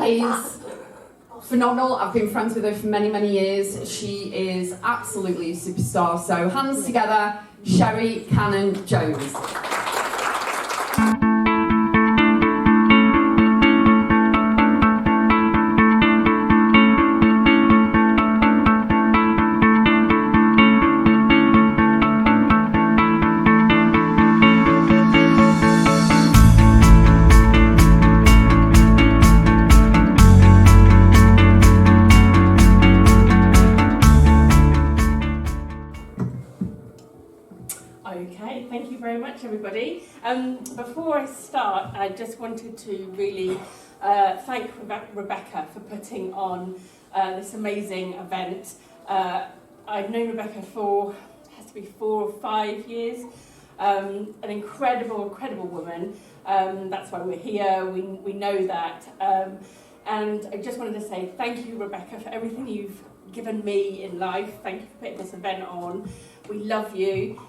is phenomenal. I've been friends with her for many, many years. She is absolutely a superstar. So hands together, Sherry Canon-Jones. Okay, thank you very much, everybody. Before I start, I just wanted to really thank Rebecca for putting on this amazing event. I've known Rebecca for, it has to be 4 or 5 years. An incredible woman. That's why we're here. We know that. And I just wanted to say thank you, Rebecca, for everything you've given me in life. Thank you for putting this event on. We love you.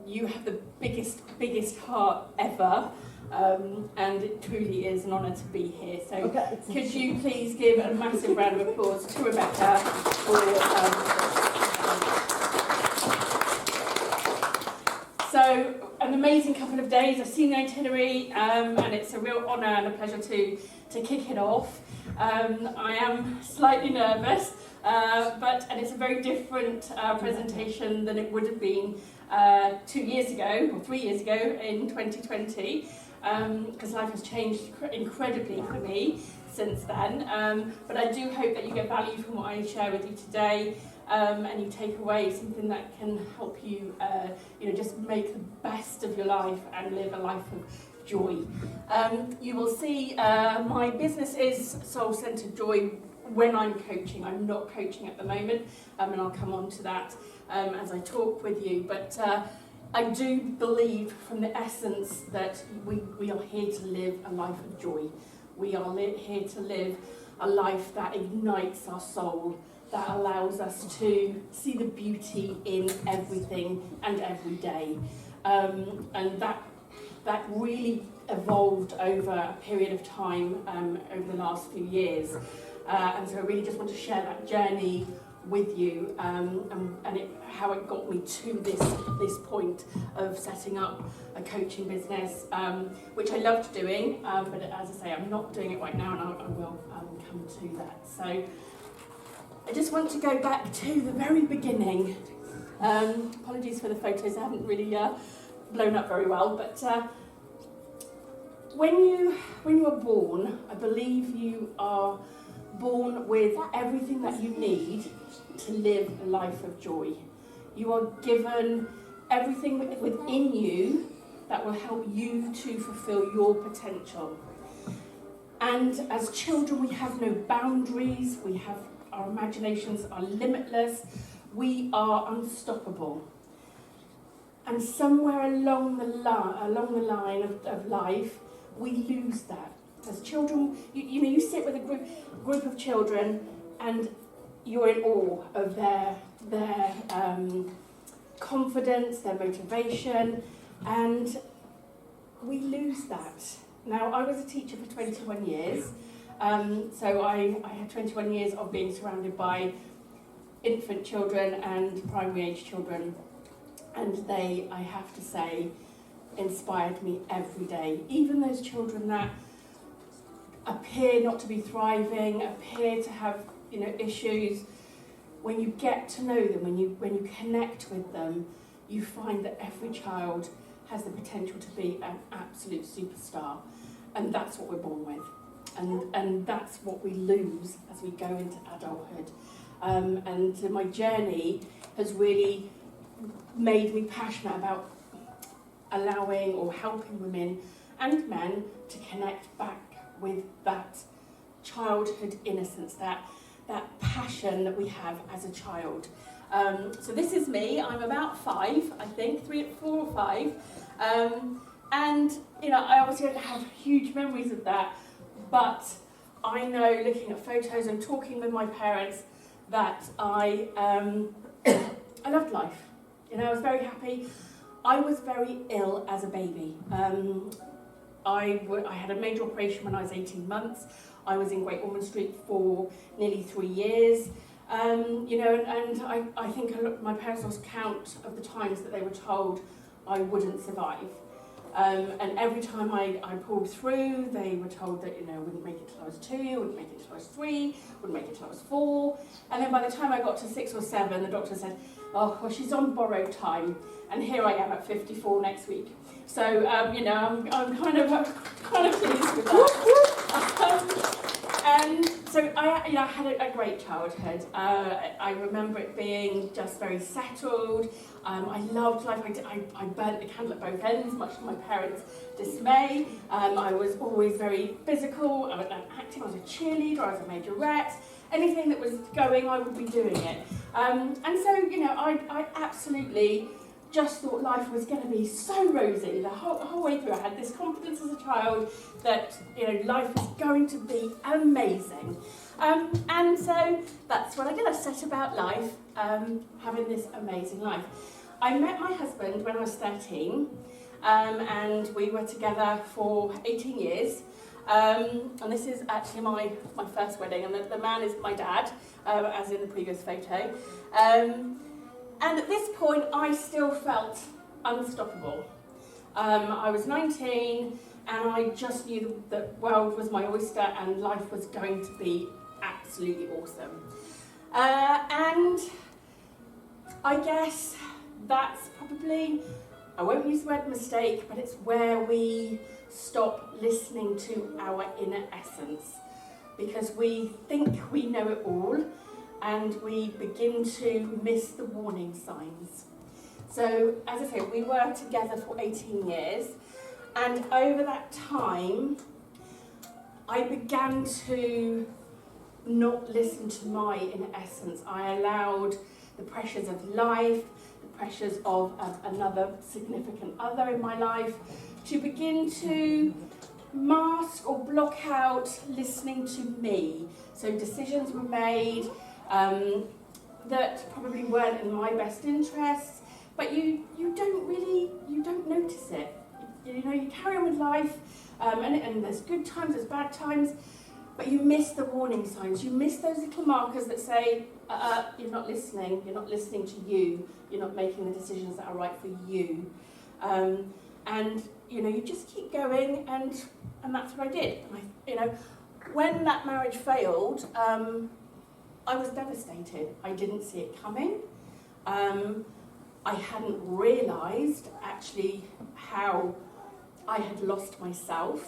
You have the biggest heart ever, and it truly is an honour to be here. So could you please give a massive round of applause to Rebecca for So an amazing couple of days. I've seen the itinerary, and it's a real honour and a pleasure to kick it off. I am slightly nervous, and it's a very different presentation than it would have been 2 years ago, or 3 years ago in 2020, because life has changed incredibly for me since then. But I do hope that you get value from what I share with you today, and you take away something that can help you, just make the best of your life and live a life of joy. You will see my business is soul-centered joy when I'm coaching. I'm not coaching at the moment, and I'll come on to that as I talk with you. But I do believe from the essence that we are here to live a life of joy. We are here to live a life that ignites our soul, that allows us to see the beauty in everything and every day. And that really evolved over a period of time over the last few years. And so I really just want to share that journey with you, and how it got me to this point of setting up a coaching business, which I loved doing, but as I say, I'm not doing it right now, and I will come to that. So I just want to go back to the very beginning. Apologies for the photos, I haven't really blown up very well, but when you are born, I believe you are born with everything that you need to live a life of joy. You are given everything within you that will help you to fulfill your potential. And as children, we have no boundaries, our imaginations are limitless, we are unstoppable. And somewhere along the line of life, we lose that. As children, you sit with a group of children, and you're in awe of their confidence, their motivation, and we lose that. Now, I was a teacher for 21 years, so I had 21 years of being surrounded by infant children and primary age children, and they, I have to say, inspired me every day. Even those children that appear not to be thriving, appear to have issues, when you get to know them, when you connect with them, you find that every child has the potential to be an absolute superstar, and that's what we're born with, and that's what we lose as we go into adulthood. And my journey has really made me passionate about allowing or helping women and men to connect back with that childhood innocence, that passion that we have as a child. So this is me. I'm about 5, I think, 4 or 5. And I obviously don't have huge memories of that, but I know, looking at photos and talking with my parents, that I loved life. I was very happy. I was very ill as a baby. I had a major operation when I was 18 months. I was in Great Ormond Street for nearly 3 years. You know, and I think my parents lost count of the times that they were told I wouldn't survive. And every time I pulled through, they were told that, you know, I wouldn't make it till I was 2, wouldn't make it till I was 3, wouldn't make it till I was 4. And then by the time I got to 6 or 7, the doctor said, oh, well, she's on borrowed time. And here I am at 54 next week. So, you know, I'm kind of pleased with that. And so I had a great childhood. I remember it being just very settled. I loved life. I burnt the candle at both ends, much to my parents' dismay. I was always very physical. I was active. I was a cheerleader. I was a majorette. Anything that was going, I would be doing it. And so, you know, I absolutely just thought life was going to be so rosy the whole way through. I had this confidence as a child that, you know, life was going to be amazing. And so that's what I did. I set about life, having this amazing life. I met my husband when I was 13, and we were together for 18 years. And this is actually my first wedding, and the man is my dad, as in the previous photo. And at this point, I still felt unstoppable. I was 19, and I just knew the world was my oyster, and life was going to be absolutely awesome. And I guess that's probably, I won't use the word mistake, but it's where we stop listening to our inner essence, because we think we know it all, and we begin to miss the warning signs. So, as I say, we were together for 18 years, and over that time, I began to not listen to my inner essence. I allowed the pressures of life, the pressures of another significant other in my life, to begin to mask or block out listening to me. So decisions were made that probably weren't in my best interests, but you don't notice it. You know, you carry on with life, and there's good times, there's bad times, but you miss the warning signs. You miss those little markers that say, you're not listening to you, you're not making the decisions that are right for you. And you know, you just keep going, and that's what I did. You know, when that marriage failed, I was devastated. I didn't see it coming. I hadn't realised actually how I had lost myself.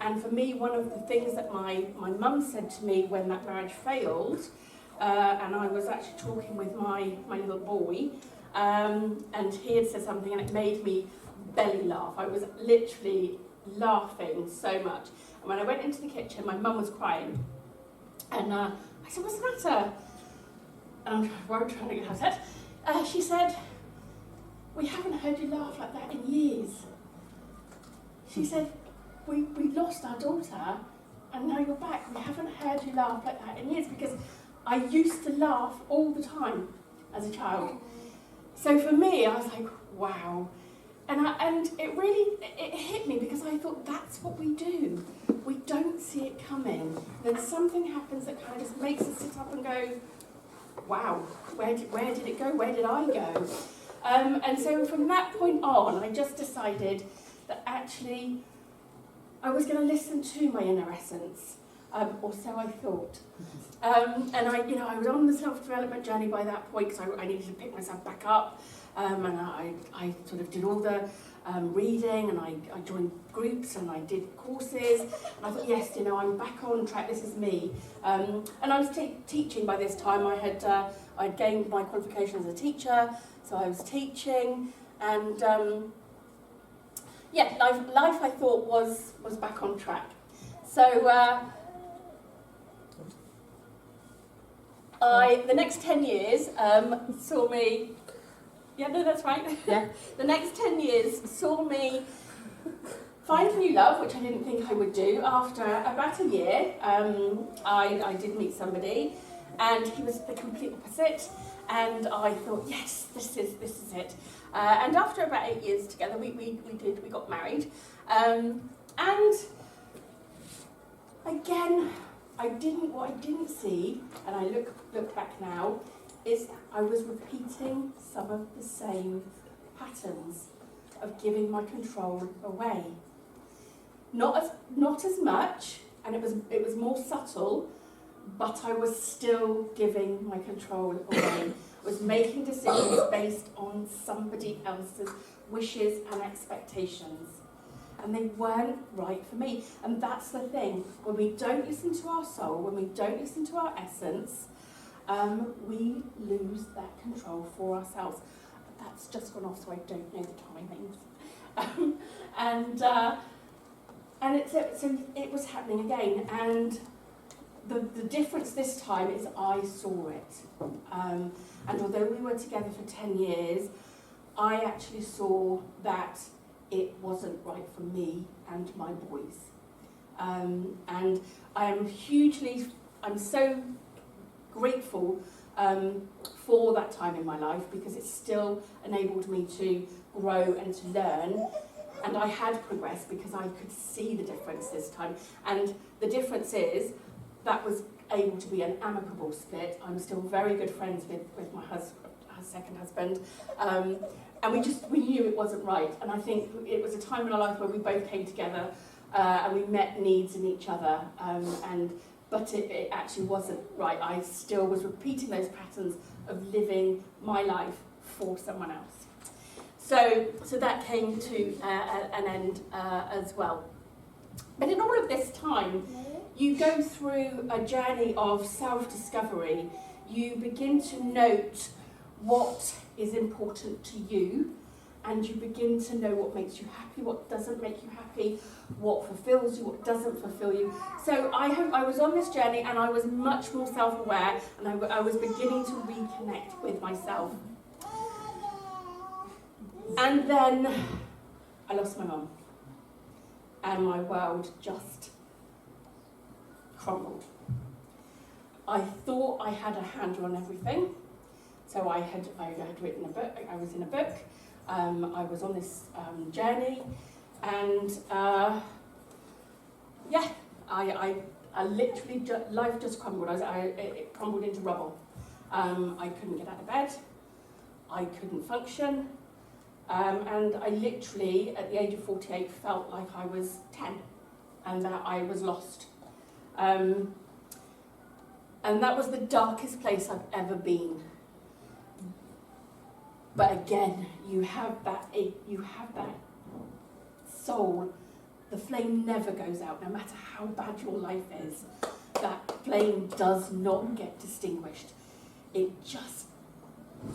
And for me, one of the things that my mum said to me when that marriage failed, and I was actually talking with my little boy, and he had said something, and it made me belly laugh. I was literally laughing so much. And when I went into the kitchen, my mum was crying. And I said, what's the matter? And I'm trying to get upset. She said, we haven't heard you laugh like that in years. She said, we lost our daughter, and now you're back. We haven't heard you laugh like that in years, because I used to laugh all the time as a child. So for me, I was like, wow. And it hit me, because I thought, that's what we do. We don't see it coming. Then something happens that kind of just makes us sit up and go, wow, where did it go? Where did I go? And so from that point on, I just decided that actually I was going to listen to my inner essence, or so I thought. And I was on the self-development journey by that point, because I needed to pick myself back up. And I sort of did all the reading, and I joined groups, and I did courses, and I thought, yes, you know, I'm back on track, this is me. And I was teaching by this time. I'd gained my qualification as a teacher, so I was teaching, and life I thought was back on track. So the next 10 years saw me. Yeah, no, that's right. Yeah. The next 10 years saw me find a new love, which I didn't think I would do. After about a year, I did meet somebody, and he was the complete opposite. And I thought, yes, this is it. And after about 8 years together, we got married. And again, what I didn't see, and I look back now, is I was repeating some of the same patterns of giving my control away. Not as much, and it was more subtle, but I was still giving my control away. I was making decisions based on somebody else's wishes and expectations. And they weren't right for me. And that's the thing. When we don't listen to our soul, when we don't listen to our essence, we lose that control for ourselves. But that's just gone off, so I don't know the timings. So it was happening again. And the difference this time is I saw it. And although we were together for 10 years, I actually saw that it wasn't right for me and my boys. And I'm so grateful for that time in my life, because it still enabled me to grow and to learn. And I had progressed because I could see the difference this time. And the difference is that was able to be an amicable split. I'm still very good friends with my second husband. And we knew it wasn't right. And I think it was a time in our life where we both came together and we met needs in each other. But it actually wasn't right. I still was repeating those patterns of living my life for someone else. So that came to an end as well. But in all of this time, you go through a journey of self-discovery. You begin to note what is important to you, and you begin to know what makes you happy, what doesn't make you happy, what fulfills you, what doesn't fulfill you. So I was on this journey, and I was much more self-aware, and I was beginning to reconnect with myself. And then I lost my mum, and my world just crumbled. I thought I had a handle on everything. So I had written a book, I was in a book, I was on this journey, and I literally, life just crumbled. It crumbled into rubble. I couldn't get out of bed, I couldn't function, and I literally, at the age of 48, felt like I was 10, and that I was lost. And that was the darkest place I've ever been. But again, you have that soul. The flame never goes out, no matter how bad your life is. That flame does not get extinguished. It just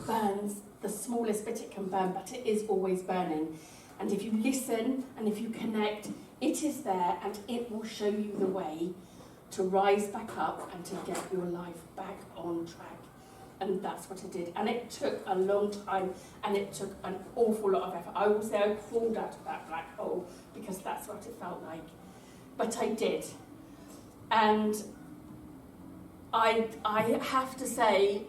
burns the smallest bit it can burn, but it is always burning. And if you listen and if you connect, it is there, and it will show you the way to rise back up and to get your life back on track. And that's what it did. And it took a long time, and it took an awful lot of effort. I will say I crawled out of that black hole, because that's what it felt like. But I did. And I have to say,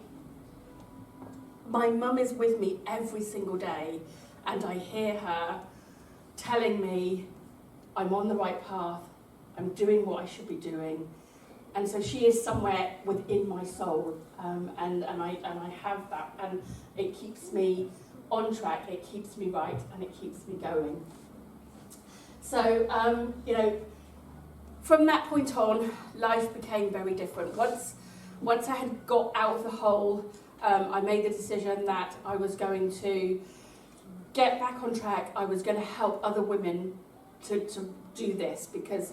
my mum is with me every single day, and I hear her telling me I'm on the right path, I'm doing what I should be doing. And so she is somewhere within my soul, and I have that, and it keeps me on track, it keeps me right, and it keeps me going. So, from that point on, life became very different. Once I had got out of the hole, I made the decision that I was going to get back on track. I was going to help other women to do this, because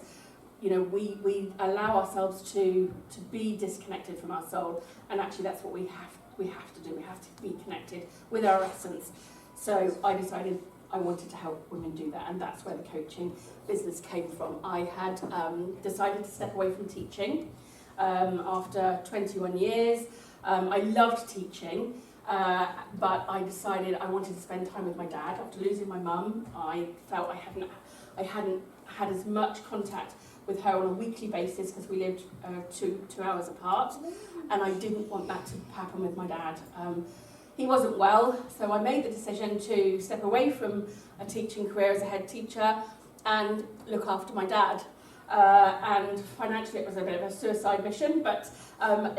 we allow ourselves to be disconnected from our soul, and actually that's what we have to do. We have to be connected with our essence. So I decided I wanted to help women do that, and that's where the coaching business came from. I had decided to step away from teaching after 21 years. I loved teaching, but I decided I wanted to spend time with my dad. After losing my mum, I felt I hadn't had as much contact with her on a weekly basis, because we lived 2 hours apart, and I didn't want that to happen with my dad. He wasn't well, so I made the decision to step away from a teaching career as a head teacher and look after my dad. And financially it was a bit of a suicide mission, but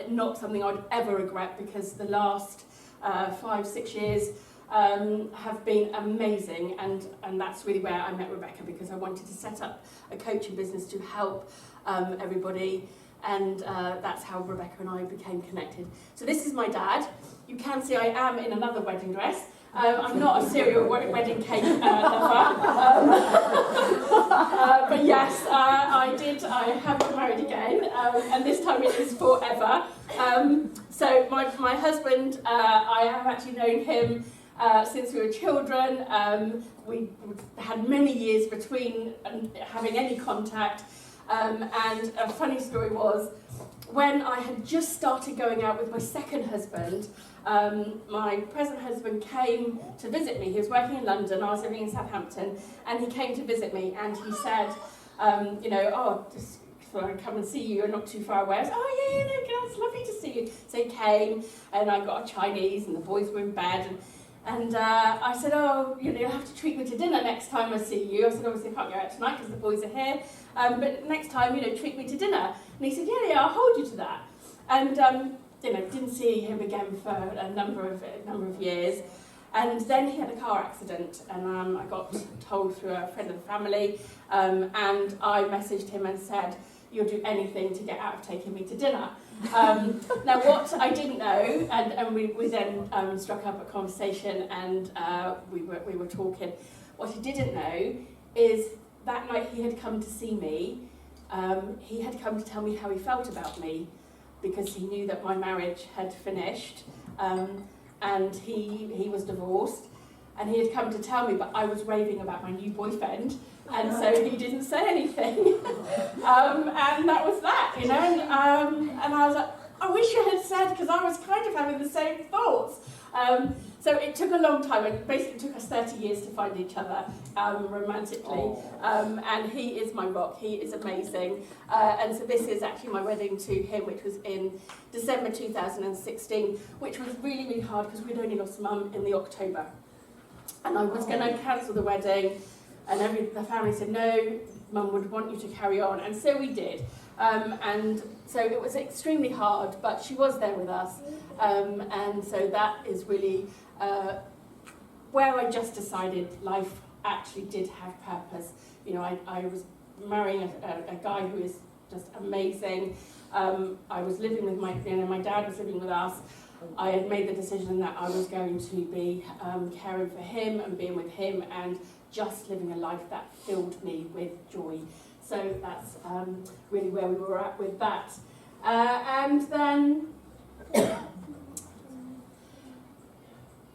not something I'd ever regret, because the last 5-6 years have been amazing, and that's really where I met Rebecca, because I wanted to set up a coaching business to help everybody, and that's how Rebecca and I became connected. So this is my dad. You can see I am in another wedding dress. I'm not a serial wedding cake lover, but yes, I have got married again, and this time it is forever. So my husband, I have actually known him since we were children. We had many years between having any contact, and a funny story was, when I had just started going out with my second husband, my present husband came to visit me. He was working in London, I was living in Southampton, and he came to visit me, and he said, just thought I'd come and see you, you're not too far away. I was, it's lovely to see you. So he came, and I got a Chinese, and the boys were in bed, and I said, you'll have to treat me to dinner next time I see you. I said, obviously I can't go out tonight because the boys are here, but next time, treat me to dinner. And he said, yeah, I'll hold you to that. And didn't see him again for a number of years. And then he had a car accident, and I got told through a friend of the family, and I messaged him and said, you'll do anything to get out of taking me to dinner. Now what I didn't know, and we then struck up a conversation, and we were talking, what he didn't know is that night he had come to see me, he had come to tell me how he felt about me, because he knew that my marriage had finished, and he was divorced, and he had come to tell me, but I was raving about my new boyfriend, and so he didn't say anything. And that was that, and I was like, I wish you had said, because I was kind of having the same thoughts. So it took a long time. It basically took us 30 years to find each other romantically. And he is my rock. He is amazing. And so this is actually my wedding to him, which was in December 2016, which was really, really hard because we'd only lost Mum in the October. And I was going to cancel the wedding, and the family said, no, Mum would want you to carry on. And so we did. And so it was extremely hard, but she was there with us. And so that is really where I just decided life actually did have purpose. I was marrying a guy who is just amazing. I was living with my dad was living with us. I had made the decision that I was going to be caring for him and being with him and just living a life that filled me with joy. So that's really where we were at with that. And then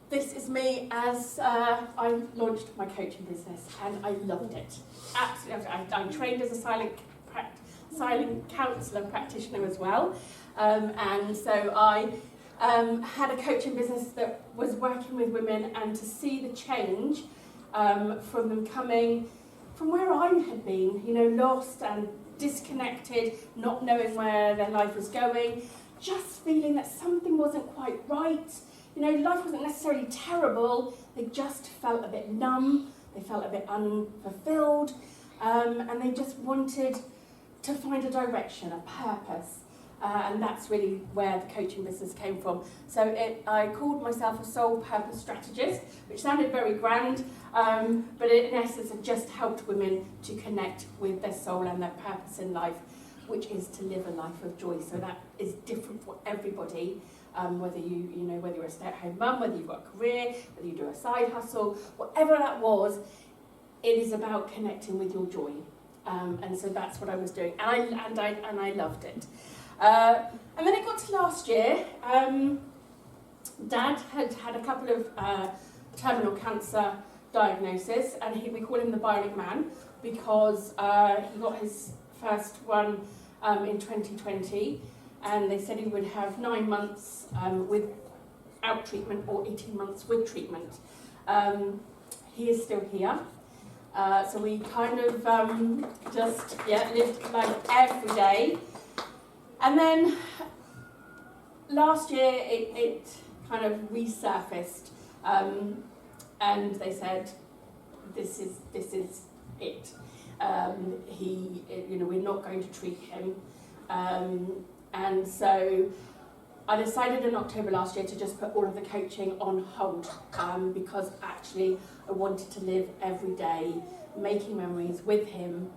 this is me as I launched my coaching business, and I loved it. Absolutely, I trained as a silent counsellor practitioner as well, and so I had a coaching business that was working with women, and to see the change from them coming from where I had been, lost and disconnected, not knowing where their life was going, just feeling that something wasn't quite right. Life wasn't necessarily terrible, they just felt a bit numb, they felt a bit unfulfilled, and they just wanted to find a direction, a purpose. And that's really where the coaching business came from. So I called myself a soul purpose strategist, which sounded very grand, but in essence it just helped women to connect with their soul and their purpose in life, which is to live a life of joy. So that is different for everybody, whether whether you're a stay-at-home mum, whether you've got a career, whether you do a side hustle, whatever that was, it is about connecting with your joy. And so that's what I was doing, and I loved it. And then it got to last year. Dad had a couple of terminal cancer diagnoses, and we call him the Bionic Man because he got his first one in 2020, and they said he would have 9 months without treatment or 18 months with treatment. He is still here. So we kind of lived life every day. And then last year it kind of resurfaced, and they said, this is it. We're not going to treat him. And so I decided in October last year to just put all of the coaching on hold because actually I wanted to live every day making memories with him,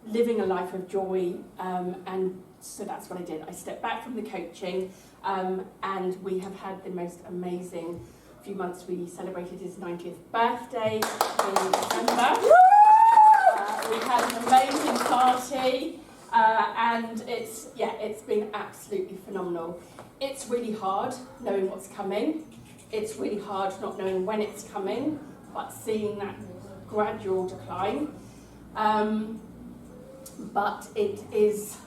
living a life of joy, and so that's what I did. I stepped back from the coaching, and we have had the most amazing few months. We celebrated his 90th birthday in December. We had an amazing party, and it's been absolutely phenomenal. It's really hard knowing what's coming. It's really hard not knowing when it's coming, but seeing that gradual decline. But it is,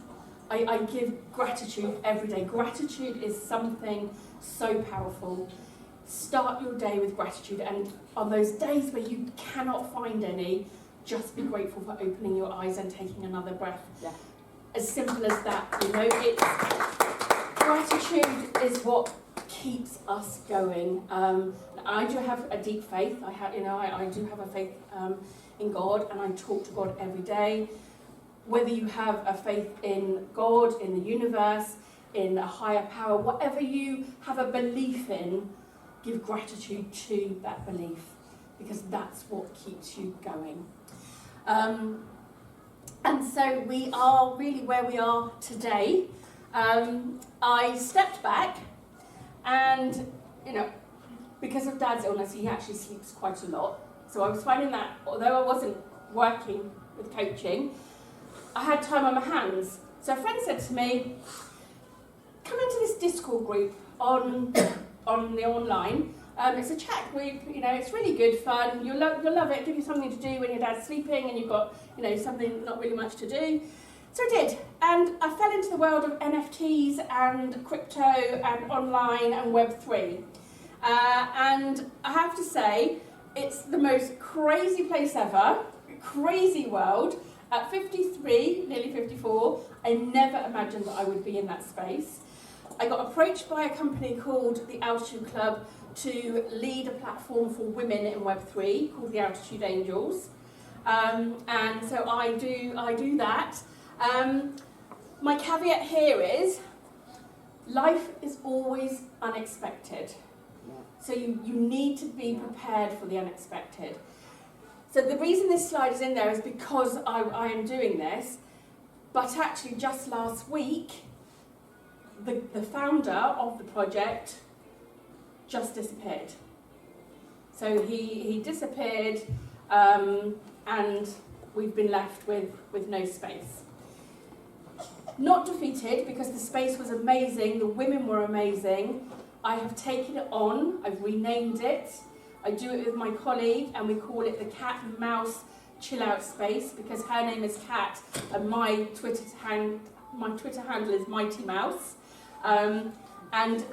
I give gratitude every day. Gratitude is something so powerful. Start your day with gratitude, and on those days where you cannot find any, just be grateful for opening your eyes and taking another breath. Yeah. As simple as that, gratitude is what keeps us going. I do have a deep faith. I do have a faith in God, and I talk to God every day. Whether you have a faith in God, in the universe, in a higher power, whatever you have a belief in, give gratitude to that belief, because that's what keeps you going. And so we are really where we are today. I stepped back and, because of Dad's illness, he actually sleeps quite a lot. So I was finding that, although I wasn't working with coaching, I had time on my hands. So a friend said to me, come into this Discord group on the online. It's a chat group, it's really good fun. You'll love it, give you something to do when your dad's sleeping and you've got, something not really much to do. So I did, and I fell into the world of NFTs and crypto and online and Web3. And I have to say, it's the most crazy place ever, crazy world. At 53, nearly 54, I never imagined that I would be in that space. I got approached by a company called the Altitude Club to lead a platform for women in Web3 called the Altitude Angels. And so I do that. My caveat here is, life is always unexpected. So you need to be prepared for the unexpected. So the reason this slide is in there is because I am doing this, but actually just last week, the founder of the project just disappeared. So he disappeared, and we've been left with no space. Not defeated, because the space was amazing, the women were amazing. I have taken it on, I've renamed it. I do it with my colleague, and we call it the Cat and Mouse Chill Out Space, because her name is Cat and my Twitter handle is Mighty Mouse. And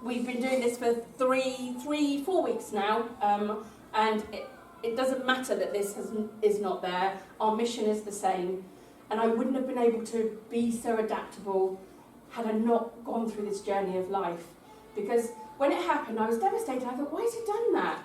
we've been doing this for 4 weeks now, and it doesn't matter that this is not there. Our mission is the same, and I wouldn't have been able to be so adaptable had I not gone through this journey of life. Because when it happened, I was devastated. I thought, why has he done that?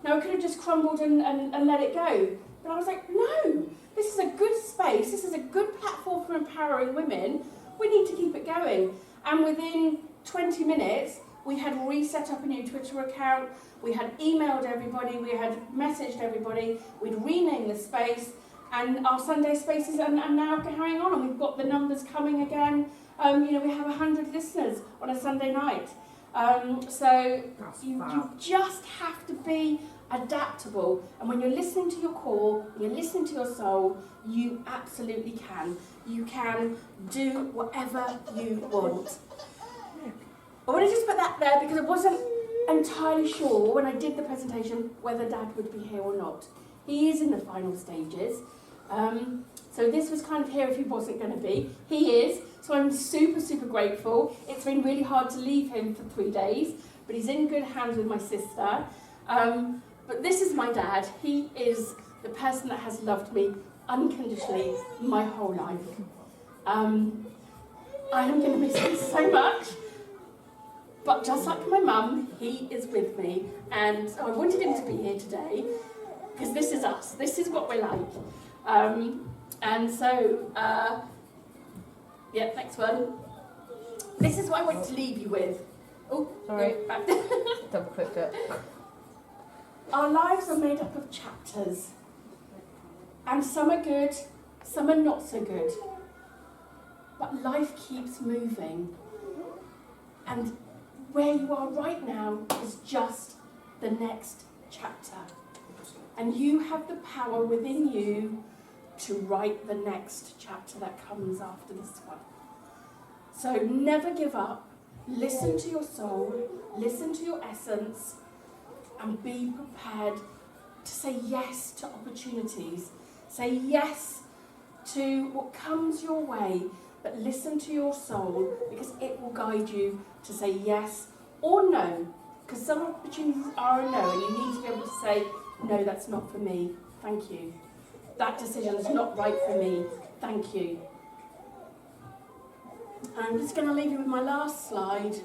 Now, I could have just crumbled and let it go. But I was like, no, this is a good space. This is a good platform for empowering women. We need to keep it going. And within 20 minutes, we had reset up a new Twitter account. We had emailed everybody. We had messaged everybody. We'd renamed the space. And our Sunday spaces are now carrying on. And we've got the numbers coming again. We have 100 listeners on a Sunday night. So you just have to be adaptable, and when you're listening to your core, when you're listening to your soul, you absolutely can. You can do whatever you want. I want to just put that there because I wasn't entirely sure when I did the presentation whether Dad would be here or not. He is in the final stages. So this was kind of here if he wasn't going to be. He is, so I'm super, super grateful. It's been really hard to leave him for 3 days, but he's in good hands with my sister. But this is my dad. He is the person that has loved me unconditionally my whole life. I am going to miss him so much, but just like my mum, he is with me, and I wanted him to be here today, because this is us. This is what we're like. And so, yeah, next one. This is what I want to leave you with. Oh, Sorry. no, back. Double clicked it. Our lives are made up of chapters. And some are good, some are not so good. But life keeps moving. And where you are right now is just the next chapter. And you have the power within you to write the next chapter that comes after this one. So never give up. Listen to your soul, listen to your essence, and be prepared to say yes to opportunities. Say yes to what comes your way, but listen to your soul, because it will guide you to say yes or no. Because some opportunities are a no, and you need to be able to say, no, that's not for me, thank you. That decision is not right for me, thank you. I'm just going to leave you with my last slide,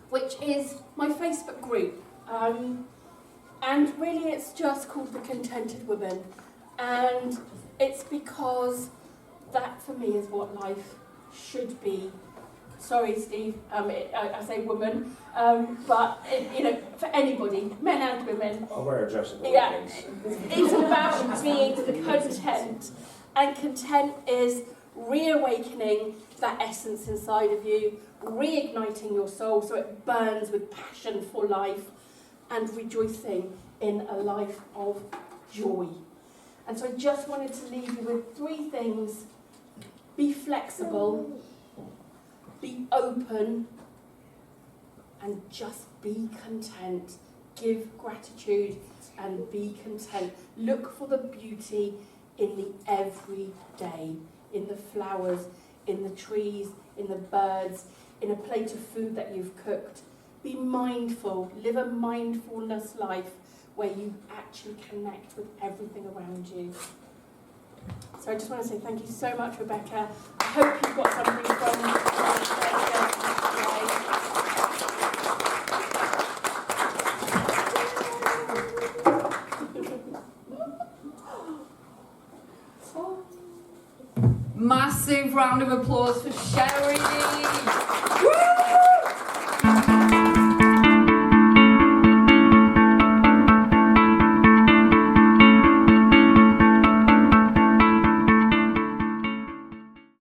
which is my Facebook group. And really it's just called The Contented Woman. And it's because that for me is what life should be. Sorry, Steve, I say woman, but for anybody, men and women. I'll wear a dress at the Yeah, weekends. it's about being content. And content is reawakening that essence inside of you, reigniting your soul so it burns with passion for life, and rejoicing in a life of joy. And so I just wanted to leave you with 3 things. Be flexible, be open, and just be content. Give gratitude and be content. Look for the beauty in the everyday, in the flowers, in the trees, in the birds, in a plate of food that you've cooked. Be mindful, live a mindfulness life where you actually connect with everything around you. So I just want to say thank you so much, Rebecca. I hope you've got something from Massive round of applause for Sherry. Woo!